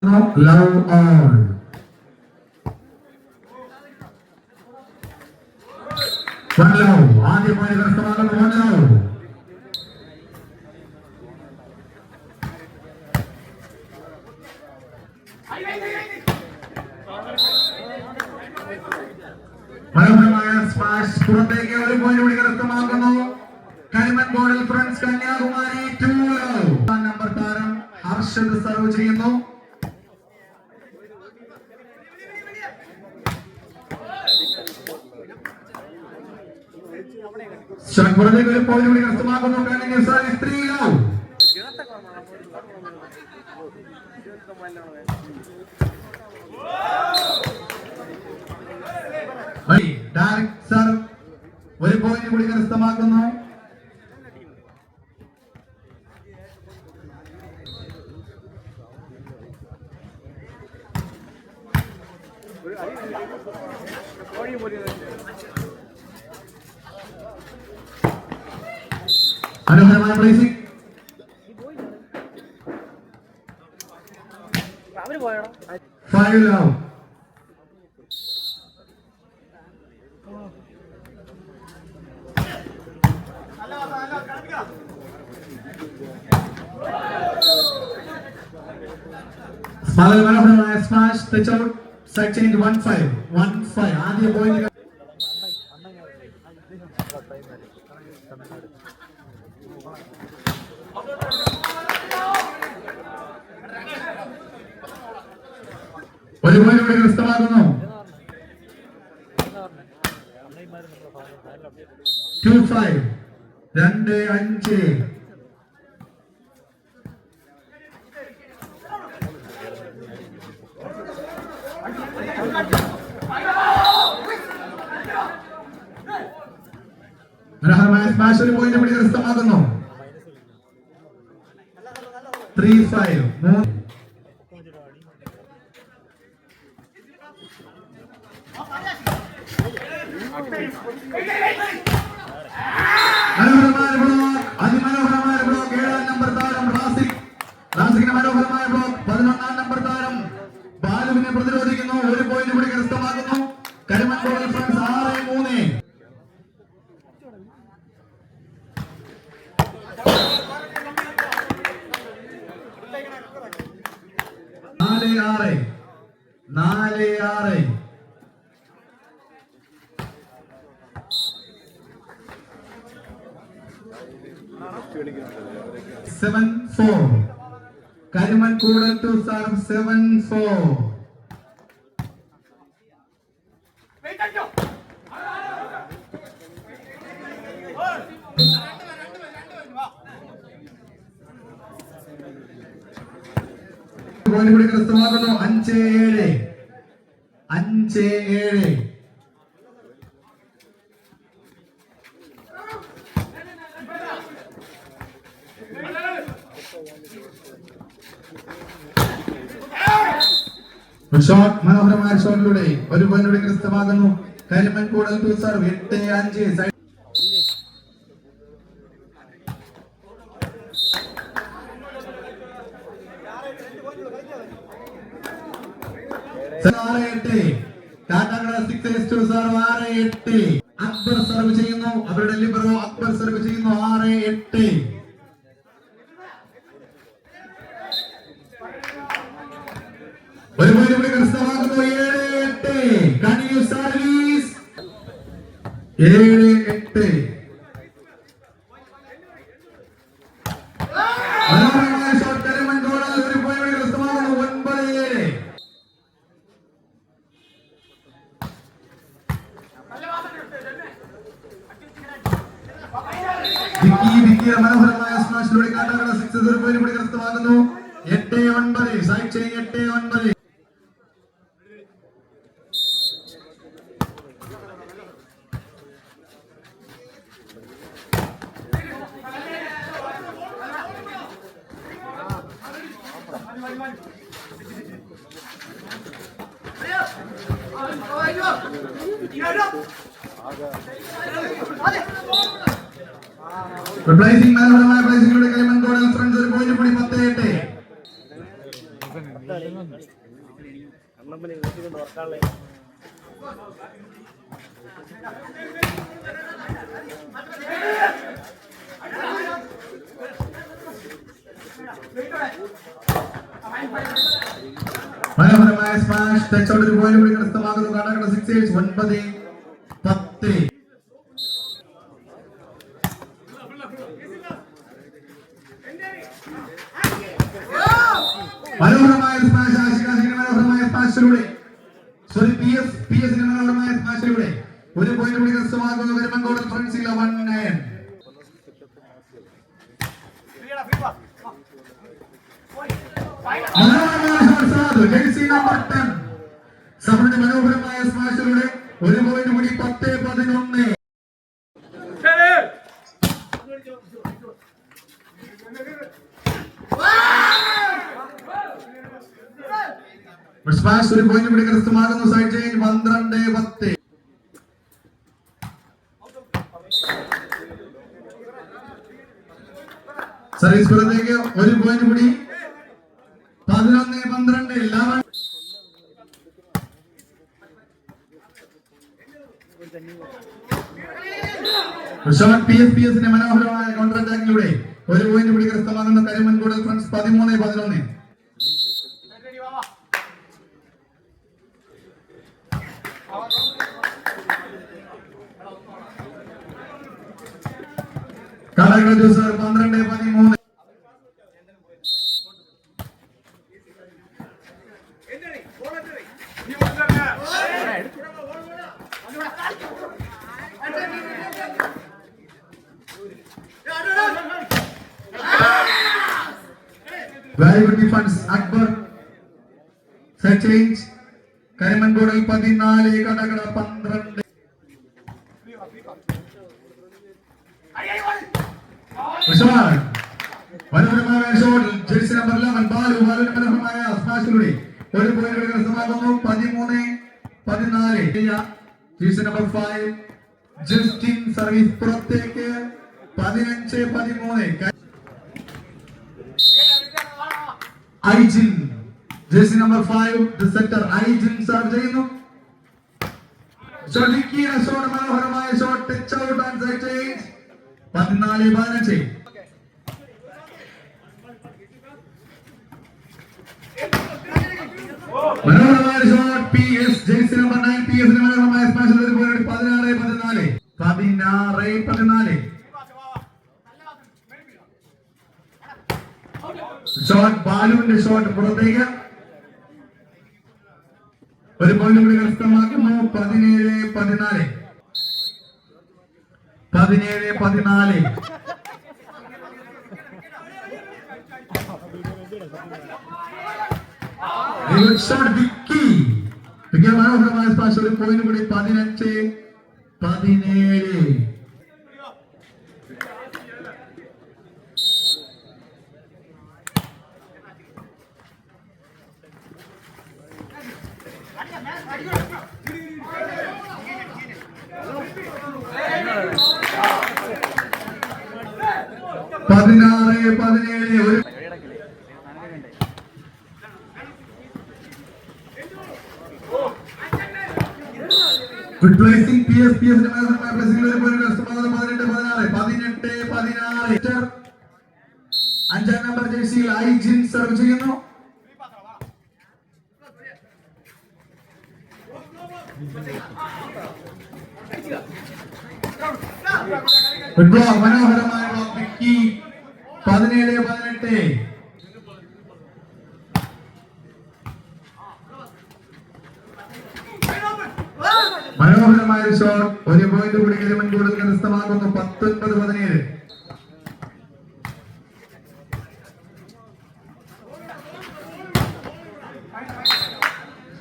Love all. One love. ആദ്യ point കരസ്ഥമാക്കുന്നു. One love. മനോഹരമായ smash പുറത്തേക്ക് ഒരു പോയിന്റ് കൂടി കരസ്ഥമാക്കുന്നു. കരിമൺ ബോർഡിൽ ഫ്രണ്ട്സ് കന്യാകുമാരി 2 love. നമ്പർ താരം ഹർഷദ് സർവ് ചെയ്യുന്നു. പുറത്തേക്ക് ഒരു പോയിന്റ് കൂടി കരസ്ഥമാക്കുന്നു. കണ്ടിന്യൂസ് ആയി 3 love. ഡയറക്ട് സർവ് ഒരു പോയിന്റ് കൂടി കരസ്ഥമാക്കുന്നു. മനോഹരമായ പ്ലേസിംഗ്. 5 love. മനോഹരമായ smash touch out. Side change 1-5 ആദ്യ പോയിന്റ്. ഒരു പോയിന്റ് കൂടി കരസ്ഥമാക്കുന്നു. 2-5 2-5. മനോഹരമായ സ്മാഷ് ഒരു പോയിന്റ് കൂടി കരസ്ഥമാക്കുന്നു. 3-5 അതിമനോഹരമായ ബ്ലോക്ക്. 7 നമ്പർ താരം റാസിഖിന്റെ മനോഹരമായ ബ്ലോക്ക്. 11 നമ്പർ താരം ബാലുവിനെ പ്രതിരോധിക്കുന്നു. ഒരു പോയിന്റ് കൂടി കരസ്ഥമാക്കുന്നു. കരിമൺ ബോർഡിൽ ഫ്രണ്ട്സ് 6-3. നാല് ആറ്. 7-4. കരിമൺ കൂടൽ ടു സർവ് 7-4. പോയിന്റ് കൂടി കരസ്ഥമാക്കുന്നു. 5-7. ഷോട്ട്. മനോഹരമായ ഷോട്ടിലൂടെ ഒരു പോയിന്റ് കൂടി കരസ്ഥമാക്കുന്നു. കരിമൺ കൂടൽ ടു സർവ് 8-5. അക്ബർ സർവ് ചെയ്യുന്നു. അവരുടെ ലിബറോ അക്ബർ സർവ് ചെയ്യുന്നു. 6-8. ഒരു പോയിന്റ് കൂടി കരസ്ഥമാക്കുന്നു. 7-8. Continuous service. 7-8. മനോഹരമായ ഷോട്ട്. കരിമൺ ഗോളാൽ ഒരു പോയിന്റ് കൂടി കരസ്ഥമാക്കുന്നു. 9-7. മനോഹരമായ സ്മാഷിലൂടെ കാട്ടാക്കട 6 ഒരു പോയിന്റ് കൂടി കരസ്ഥമാക്കുന്നു. 8-9. Side change 8-9. Replacing മനോഹരമായ പ്ലേസിംഗിലൂടെ കരിമൺ ഗോളൽ ഫ്രണ്ട്സ് ഒരു പോയിന്റ് കൂടി 10-8. മനോഹരമായ സ്മാഷ് ടച്ചോട് ഒരു പോയിന്റ് കൂടി കരസ്ഥമാക്കുന്നു. കർണാടക 6 9-10. മനോഹരമായ സ്മാഷ് ആശികാശിന്റെ മനോഹരമായ സ്മാഷിലൂടെ മനോഹരമായ സ്മാഷിലൂടെ ഒരു പോയിന്റ് കൂടി കരസ്ഥമാക്കുന്നു. കരിമങ്കോട് ഫ്രണ്ട്സ് 11-9. മനോഹരമായ സ്മാഷിലൂടെ ഒരു പോയിന്റ് കൂടി 10-11. സ്മാഷ് ഒരു പോയിന്റ് കൂടി കരസ്ഥമാകുന്നു. Side change 12-10. സർവീസ് പുറത്തേക്ക് ഒരു പോയിന്റ് കൂടി 11-12. PSPSന്റെ മനോഹരമായ കൗണ്ടർ അറ്റാക്കിലൂടെ ഒരു പോയിന്റ് കൂടി കരസ്ഥമാകുന്ന കരിമൻകൂടൽ ഫ്രണ്ട്സ് 13-11. കാലഘട്ട ജ്യൂസർ 12-13. Very good defense, Akbar. Set change. Karimankoodal 14, കടകട 12. മനോഹരമായ ഷോട്ട് ജേഴ്സി നമ്പർ 11 ബാലുവിന്റെ മനോഹരമായ സ്മാഷിലൂടെ ഒരു പോയിന്റ് കരസ്ഥമാക്കുന്നു. 13-14. ജേഴ്സി നമ്പർ 5 ജസ്റ്റിൻ സർവീസ് പുറത്തേക്ക് 15-13. ഐജിൻ ജേഴ്സി നമ്പർ 5 ദി സെറ്റർ ഐജിൻ സർവ് ചെയ്യുന്നു. ഷോട്ട് മനോഹരമായ shot touch out and side change 14-15. മനോഹരമായ shot PS jersey number 9 PS ന്റെ മനോഹരമായ സ്മാഷിൽ ഒരു പോയിന്റ് 16-14. ഷോട്ട് ബാലുവിന്റെ ഷോട്ട് പുറത്തേക്ക് ഒരു പോയിന്റ് കൂടി കരസ്ഥമാക്കുന്നു. 17-14. മനോഹരമായ സ്പാഷ് ഒരു പോയിന്റ് കൂടി 15-17. Good placing, PS placing അഞ്ചാം നമ്പർ ജേഴ്സിയിൽ ഐജിൻ സർവ് ചെയ്യുന്നു. മനോഹരമായ ബ്ലോക്ക് വിക്കി 17-18. മനോഹരമായ ഷോട്ട് ഒരു പോയിന്റ് കൂടി കരിമൻകൂടൽ കരസ്ഥമാക്കുന്നു. 19-17.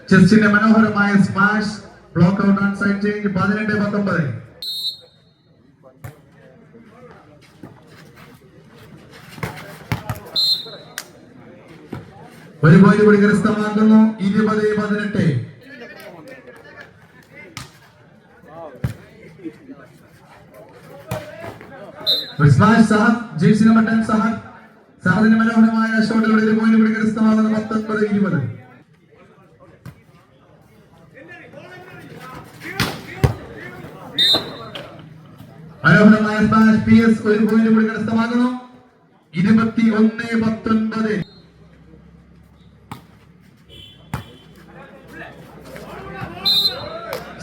ചെസ്റ്റിന്റെ മനോഹരമായ smash block out and side change 18-19. ഒരു പോയിന്റ് കൂടി കരസ്ഥമാക്കുന്നു. 20-18. ജേഴ്സി നമ്പർ 10 സഹദിന്റെ മനോഹരമായ ഷോട്ടിലൂടെ ഒരു പോയിന്റ് കൂടി കരസ്ഥമാകുന്നു. 19-20. മനോഹരമായ സ്മാഷ് PS ഒരു പോയിന്റ് കൂടി കരസ്ഥമാക്കുന്നു. 21-19.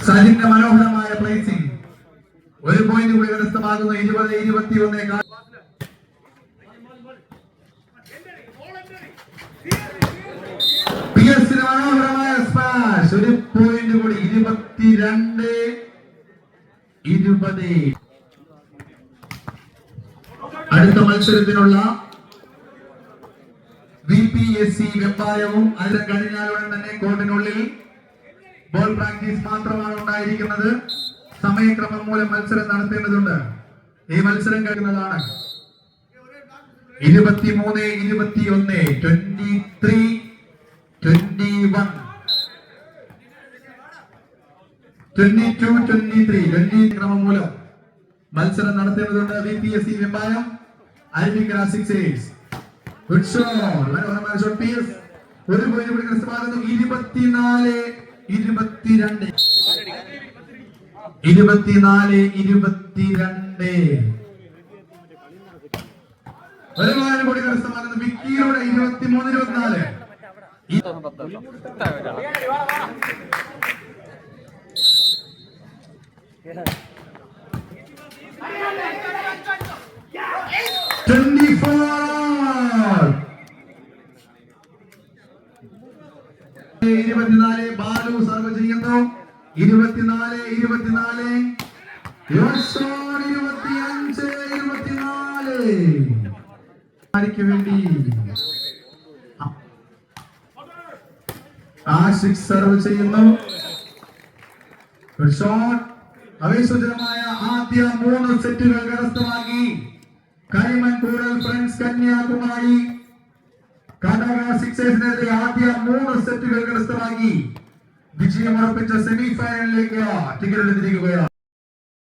സജിന്റെ മനോഹരമായ പ്ലേസിംഗ് ഒരു പോയിന്റ് കൂടി കരസ്ഥമാകുന്നു. 20-21. PS മനോഹരമായ സ്മാഷ് ഒരു പോയിന്റ് കൂടി. 22-20. അടുത്ത മത്സരത്തിനുള്ള VPSC വെമ്പായവും അതിന് കഴിഞ്ഞാലുടൻ തന്നെ കോർട്ടിനുള്ളിൽ ബോൾ പ്രാക്ടീസ് മാത്രമാണ് ഉണ്ടായിരിക്കുന്നത്. സമയക്രമം മൂലം മത്സരം നടത്തേണ്ടതുണ്ട്. ഈ മത്സരം കഴിയുന്നതാണ്. 23-21, 23-21, 22-23 ക്രമം മൂലം മത്സരം നടത്തേണ്ടതുണ്ട്. VPSC വെമ്പായം അൽവിക്ര 6 ഗുഡ് ഷോട്ട്. മനോഹരമായ ഷോട്ട് PS ഒരു പോയിന്റ് കൂടി കരസ്ഥമാക്കുന്നു. 24-22. 24-22. ഒരു പോയിന്റ് കൂടി കരസ്ഥമാക്കുന്നു. വിക്കിയുടെ 23-24. ബാലു സർവ് ചെയ്യുന്നു. 24-24. 25-24 വേണ്ടി ആഷിഖ് സർവ് ചെയ്യുന്നു. ഷോട്ട് അവിശ്വസനീയമായ ആദ്യ 3 സെറ്റുകൾ കരസ്ഥമാക്കി കരിമൺ റൂറൽ ഫ്രണ്ട്സ് കന്യാകുമാരി. കടക സിക്സേഴ്സിനെതിരെ ആദ്യ 3 സെറ്റുകൾ കരസ്ഥമാക്കി വിജയം ഉറപ്പിച്ച സെമി ഫൈനലിലേക്ക് ടിക്കറ്റ് എടുത്തിരിക്കുകയാണ്.